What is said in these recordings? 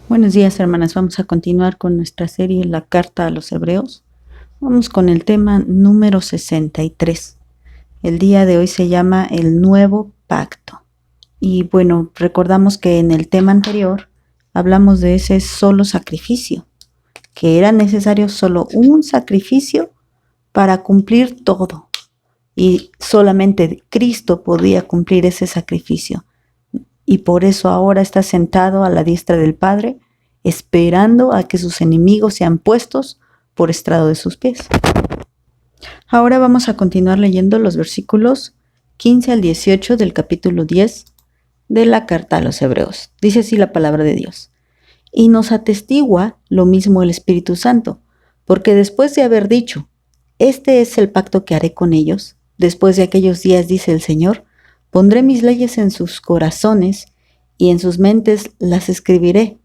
Buenos días, hermanas. Vamos a continuar con nuestra serie La Carta a los Hebreos. Vamos con el tema número 63. El día de hoy se llama El Nuevo Pacto. Y bueno, recordamos que en el tema anterior hablamos de ese solo sacrificio, que era necesario solo un sacrificio para cumplir todo. Y solamente Cristo podía cumplir ese sacrificio. Y por eso ahora está sentado a la diestra del Padre, esperando a que sus enemigos sean puestos por estrado de sus pies. Ahora vamos a continuar leyendo los versículos 15 al 18 del capítulo 10 de la carta a los Hebreos. Dice así la palabra de Dios. Y nos atestigua lo mismo el Espíritu Santo, porque después de haber dicho, este es el pacto que haré con ellos, después de aquellos días, dice el Señor, pondré mis leyes en sus corazones y en sus mentes las escribiré.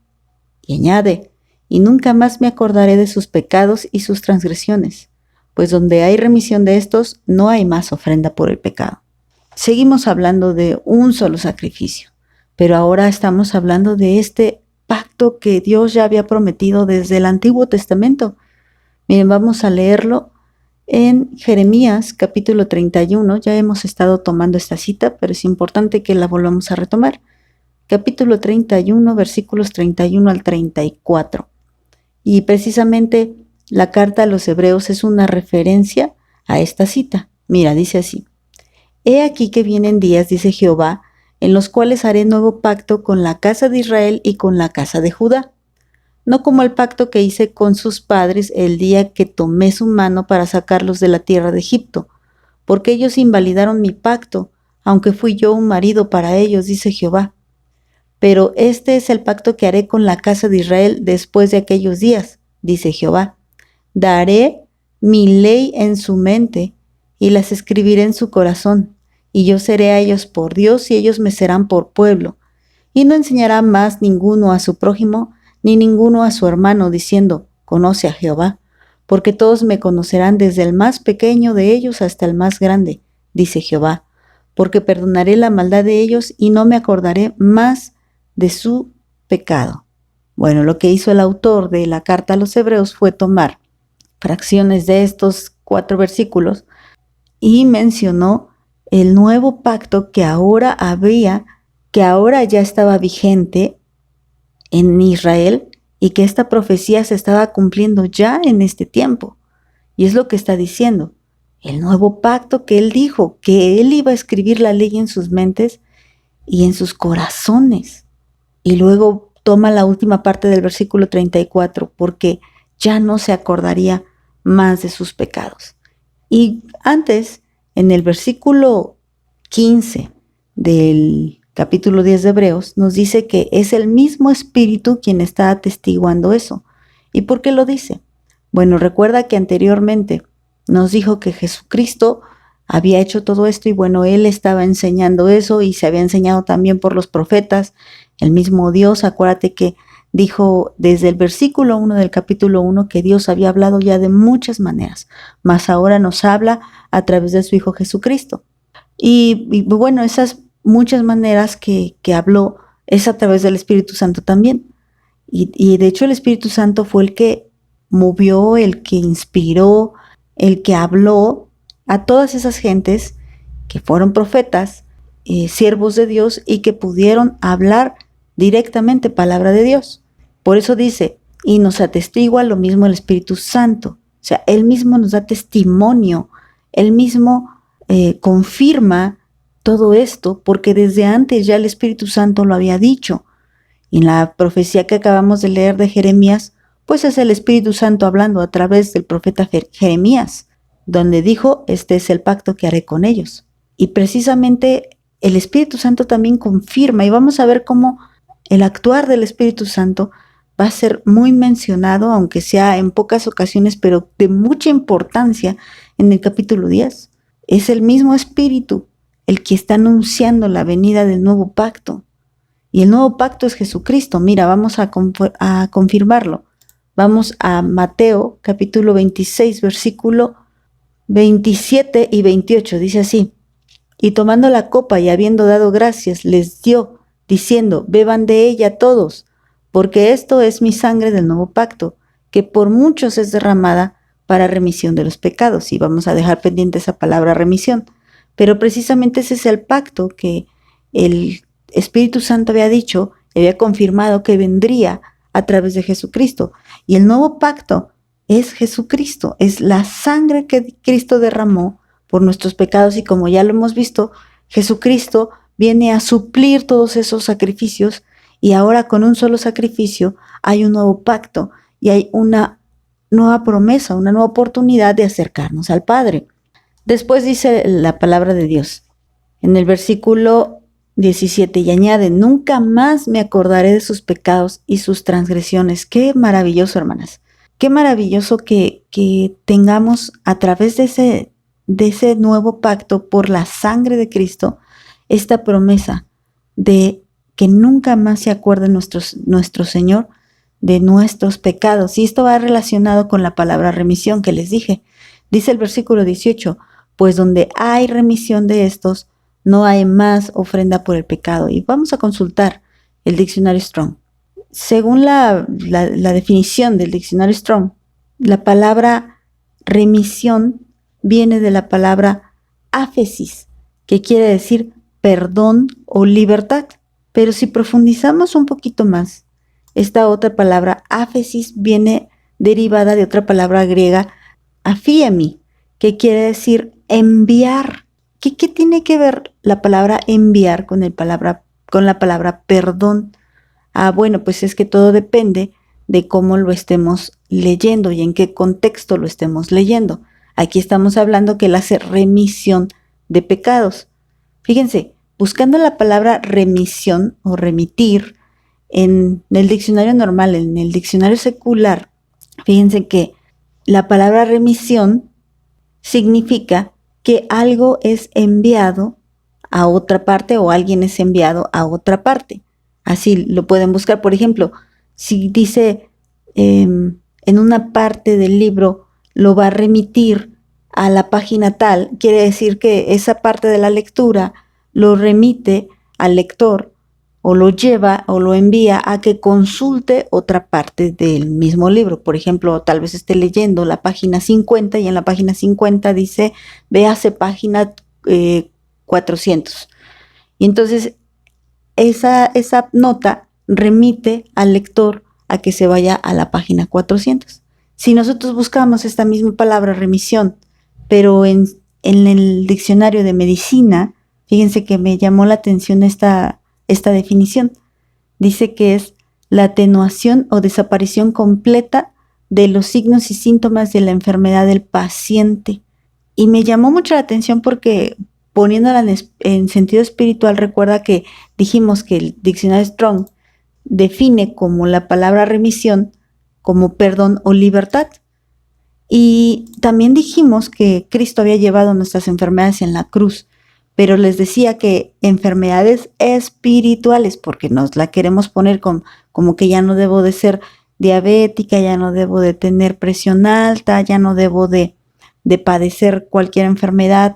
Y añade, y nunca más me acordaré de sus pecados y sus transgresiones, pues donde hay remisión de estos, no hay más ofrenda por el pecado. Seguimos hablando de un solo sacrificio, pero ahora estamos hablando de este pacto que Dios ya había prometido desde el Antiguo Testamento. Miren, vamos a leerlo en Jeremías capítulo 31. Ya hemos estado tomando esta cita, pero es importante que la volvamos a retomar. Capítulo 31, versículos 31 al 34. Y precisamente la carta a los Hebreos es una referencia a esta cita. Mira, dice así. He aquí que vienen días, dice Jehová, en los cuales haré nuevo pacto con la casa de Israel y con la casa de Judá. No como el pacto que hice con sus padres el día que tomé su mano para sacarlos de la tierra de Egipto, porque ellos invalidaron mi pacto, aunque fui yo un marido para ellos, dice Jehová. Pero este es el pacto que haré con la casa de Israel después de aquellos días, dice Jehová. Daré mi ley en su mente y las escribiré en su corazón, y yo seré a ellos por Dios y ellos me serán por pueblo. Y no enseñará más ninguno a su prójimo, ni ninguno a su hermano, diciendo, conoce a Jehová, porque todos me conocerán desde el más pequeño de ellos hasta el más grande, dice Jehová, porque perdonaré la maldad de ellos y no me acordaré más de su pecado. Bueno, lo que hizo el autor de la carta a los Hebreos fue tomar fracciones de estos 4 versículos y mencionó el nuevo pacto que ahora ya estaba vigente en Israel y que esta profecía se estaba cumpliendo ya en este tiempo. Y es lo que está diciendo. El nuevo pacto que él dijo, que él iba a escribir la ley en sus mentes y en sus corazones. Y luego toma la última parte del versículo 34, porque ya no se acordaría más de sus pecados. Y antes, en el versículo 15 del capítulo 10 de Hebreos, nos dice que es el mismo Espíritu quien está atestiguando eso. ¿Y por qué lo dice? Bueno, recuerda que anteriormente nos dijo que Jesucristo había hecho todo esto y bueno, Él estaba enseñando eso y se había enseñado también por los profetas. El mismo Dios, acuérdate que dijo desde el versículo 1 del capítulo 1 que Dios había hablado ya de muchas maneras, mas ahora nos habla a través de su Hijo Jesucristo. Y bueno, esas muchas maneras que habló es a través del Espíritu Santo también. Y de hecho el Espíritu Santo fue el que movió, el que inspiró, el que habló a todas esas gentes que fueron profetas, siervos de Dios y que pudieron hablar directamente palabra de Dios. Por eso dice, y nos atestigua lo mismo el Espíritu Santo. O sea, Él mismo nos da testimonio, Él mismo confirma todo esto, porque desde antes ya el Espíritu Santo lo había dicho. Y en la profecía que acabamos de leer de Jeremías, pues es el Espíritu Santo hablando a través del profeta Jeremías, donde dijo, este es el pacto que haré con ellos. Y precisamente el Espíritu Santo también confirma, y vamos a ver cómo el actuar del Espíritu Santo va a ser muy mencionado, aunque sea en pocas ocasiones, pero de mucha importancia en el capítulo 10. Es el mismo Espíritu el que está anunciando la venida del nuevo pacto. Y el nuevo pacto es Jesucristo. Mira, vamos a confirmarlo. Vamos a Mateo capítulo 26, versículo 27 y 28. Dice así, y tomando la copa y habiendo dado gracias, les dio, diciendo, beban de ella todos, porque esto es mi sangre del nuevo pacto, que por muchos es derramada para remisión de los pecados. Y vamos a dejar pendiente esa palabra remisión. Pero precisamente ese es el pacto que el Espíritu Santo había dicho, había confirmado que vendría a través de Jesucristo. Y el nuevo pacto es Jesucristo, es la sangre que Cristo derramó por nuestros pecados, y como ya lo hemos visto, Jesucristo viene a suplir todos esos sacrificios, y ahora con un solo sacrificio hay un nuevo pacto y hay una nueva promesa, una nueva oportunidad de acercarnos al Padre. Después dice la palabra de Dios en el versículo 17 y añade: nunca más me acordaré de sus pecados y sus transgresiones. Qué maravilloso, hermanas. Qué maravilloso que tengamos a través de ese nuevo pacto por la sangre de Cristo esta promesa de que nunca más se acuerde nuestro Señor de nuestros pecados. Y esto va relacionado con la palabra remisión que les dije. Dice el versículo 18: pues donde hay remisión de estos, no hay más ofrenda por el pecado. Y vamos a consultar el diccionario Strong. Según la definición del diccionario Strong, la palabra remisión viene de la palabra áfesis, que quiere decir perdón o libertad. Pero si profundizamos un poquito más, esta otra palabra áfesis viene derivada de otra palabra griega, afiemi, que quiere decir enviar. ¿Qué tiene que ver la palabra enviar con la palabra perdón? Bueno, pues es que todo depende de cómo lo estemos leyendo y en qué contexto lo estemos leyendo. Aquí estamos hablando que él hace remisión de pecados. Fíjense, buscando la palabra remisión o remitir en el diccionario normal, en el diccionario secular, fíjense que la palabra remisión significa que algo es enviado a otra parte o alguien es enviado a otra parte. Así lo pueden buscar. Por ejemplo, si dice en una parte del libro lo va a remitir a la página tal, quiere decir que esa parte de la lectura lo remite al lector o lo lleva o lo envía a que consulte otra parte del mismo libro. Por ejemplo, tal vez esté leyendo la página 50 y en la página 50 dice, véase página 400. Y entonces esa nota remite al lector a que se vaya a la página 400. Si nosotros buscamos esta misma palabra remisión, pero en el diccionario de medicina, fíjense que me llamó la atención esta definición. Dice que es la atenuación o desaparición completa de los signos y síntomas de la enfermedad del paciente. Y me llamó mucho la atención porque, poniéndola en sentido espiritual, recuerda que dijimos que el diccionario Strong define como la palabra remisión como perdón o libertad. Y también dijimos que Cristo había llevado nuestras enfermedades en la cruz, pero les decía que enfermedades espirituales, porque nos la queremos poner como que ya no debo de ser diabética, ya no debo de tener presión alta, ya no debo de padecer cualquier enfermedad.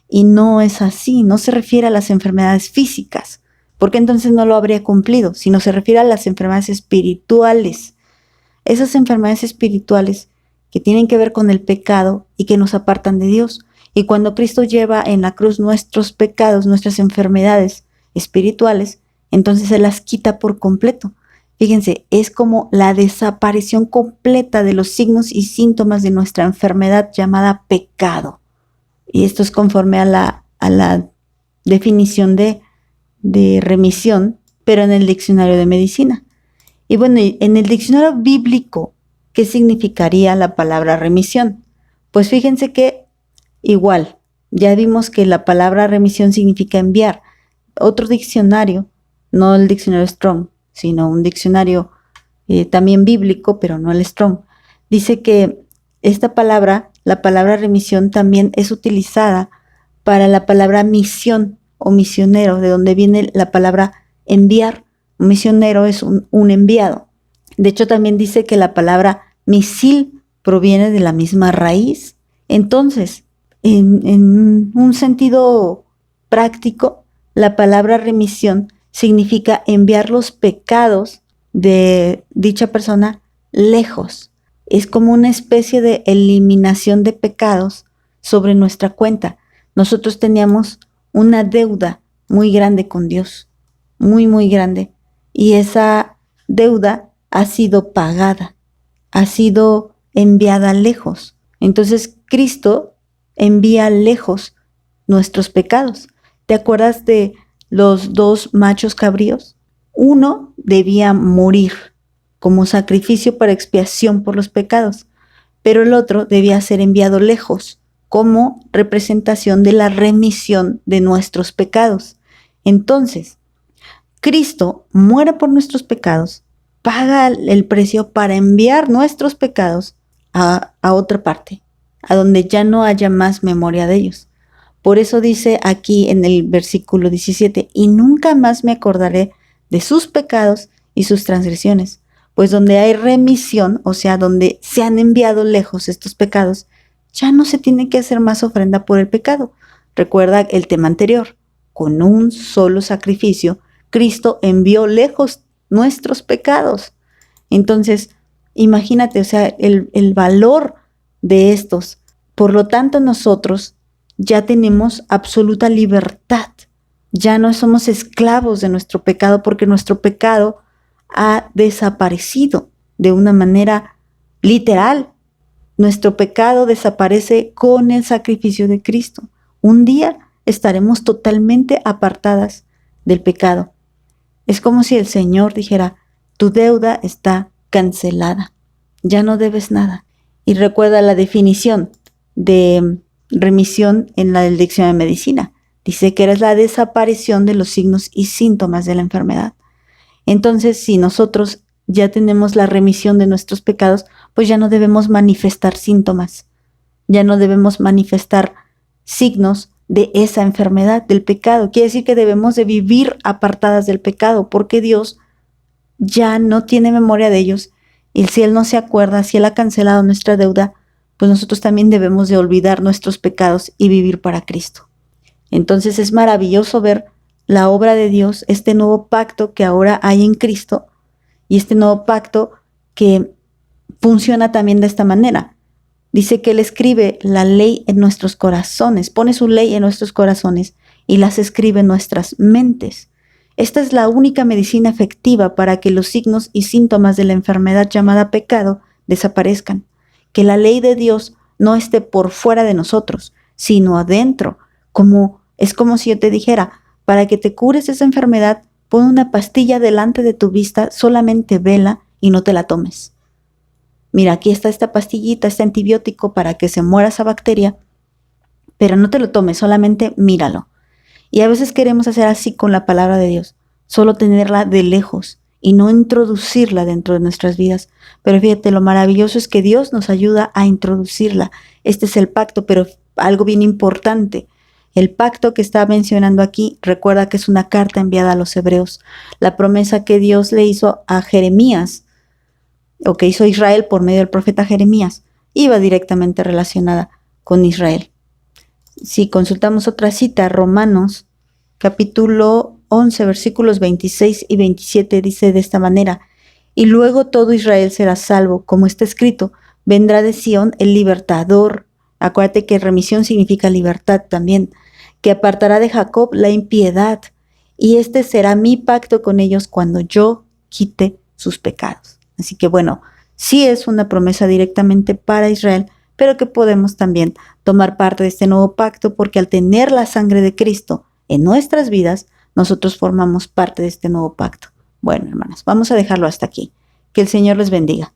Y no es así, no se refiere a las enfermedades físicas, porque entonces no lo habría cumplido, sino se refiere a las enfermedades espirituales. Esas enfermedades espirituales que tienen que ver con el pecado y que nos apartan de Dios. Y cuando Cristo lleva en la cruz nuestros pecados, nuestras enfermedades espirituales, entonces Él las quita por completo. Fíjense, es como la desaparición completa de los signos y síntomas de nuestra enfermedad llamada pecado. Y esto es conforme a la definición de remisión, pero en el diccionario de medicina. Y bueno, en el diccionario bíblico, ¿qué significaría la palabra remisión? Pues fíjense que igual, ya vimos que la palabra remisión significa enviar. Otro diccionario, no el diccionario Strong, sino un diccionario también bíblico, pero no el Strong, dice que esta palabra, la palabra remisión, también es utilizada para la palabra misión o misionero, de donde viene la palabra enviar. Un misionero es un enviado. De hecho, también dice que la palabra misil proviene de la misma raíz. Entonces, en un sentido práctico, la palabra remisión significa enviar los pecados de dicha persona lejos. Es como una especie de eliminación de pecados sobre nuestra cuenta. Nosotros teníamos una deuda muy grande con Dios, muy, muy grande. Y esa deuda ha sido pagada, ha sido enviada lejos. Entonces Cristo envía lejos nuestros pecados. ¿Te acuerdas de los dos machos cabríos? Uno debía morir como sacrificio para expiación por los pecados, pero el otro debía ser enviado lejos como representación de la remisión de nuestros pecados. Entonces, Cristo muere por nuestros pecados, paga el precio para enviar nuestros pecados a otra parte, a donde ya no haya más memoria de ellos. Por eso dice aquí en el versículo 17, y nunca más me acordaré de sus pecados y sus transgresiones, pues donde hay remisión, o sea, donde se han enviado lejos estos pecados, ya no se tiene que hacer más ofrenda por el pecado. Recuerda el tema anterior, con un solo sacrificio, Cristo envió lejos nuestros pecados. Entonces, imagínate, o sea, el valor de estos. Por lo tanto, nosotros ya tenemos absoluta libertad. Ya no somos esclavos de nuestro pecado porque nuestro pecado ha desaparecido de una manera literal. Nuestro pecado desaparece con el sacrificio de Cristo. Un día estaremos totalmente apartadas del pecado. Es como si el Señor dijera, tu deuda está cancelada, ya no debes nada. Y recuerda la definición de remisión en la del diccionario de medicina. Dice que es la desaparición de los signos y síntomas de la enfermedad. Entonces, si nosotros ya tenemos la remisión de nuestros pecados, pues ya no debemos manifestar síntomas, ya no debemos manifestar signos de esa enfermedad, del pecado. Quiere decir que debemos de vivir apartadas del pecado, porque Dios ya no tiene memoria de ellos. Y si Él no se acuerda, si Él ha cancelado nuestra deuda, pues nosotros también debemos de olvidar nuestros pecados y vivir para Cristo. Entonces es maravilloso ver la obra de Dios, este nuevo pacto que ahora hay en Cristo, y este nuevo pacto que funciona también de esta manera. Dice que Él escribe la ley en nuestros corazones, pone su ley en nuestros corazones y las escribe en nuestras mentes. Esta es la única medicina efectiva para que los signos y síntomas de la enfermedad llamada pecado desaparezcan. Que la ley de Dios no esté por fuera de nosotros, sino adentro. Es como si yo te dijera, para que te cures esa enfermedad, pon una pastilla delante de tu vista, solamente vela y no te la tomes. Mira, aquí está esta pastillita, este antibiótico para que se muera esa bacteria, pero no te lo tomes, solamente míralo. Y a veces queremos hacer así con la palabra de Dios, solo tenerla de lejos y no introducirla dentro de nuestras vidas. Pero fíjate, lo maravilloso es que Dios nos ayuda a introducirla. Este es el pacto, pero algo bien importante. El pacto que está mencionando aquí, recuerda que es una carta enviada a los hebreos. La promesa que Dios le hizo a Jeremías, o que hizo Israel por medio del profeta Jeremías, iba directamente relacionada con Israel. Si consultamos otra cita, Romanos capítulo 11, versículos 26 y 27, dice de esta manera, y luego todo Israel será salvo, como está escrito, vendrá de Sión el libertador. Acuérdate que remisión significa libertad también, que apartará de Jacob la impiedad, y este será mi pacto con ellos cuando yo quite sus pecados. Así que bueno, sí es una promesa directamente para Israel, pero que podemos también tomar parte de este nuevo pacto, porque al tener la sangre de Cristo en nuestras vidas, nosotros formamos parte de este nuevo pacto. Bueno, hermanos, vamos a dejarlo hasta aquí. Que el Señor les bendiga.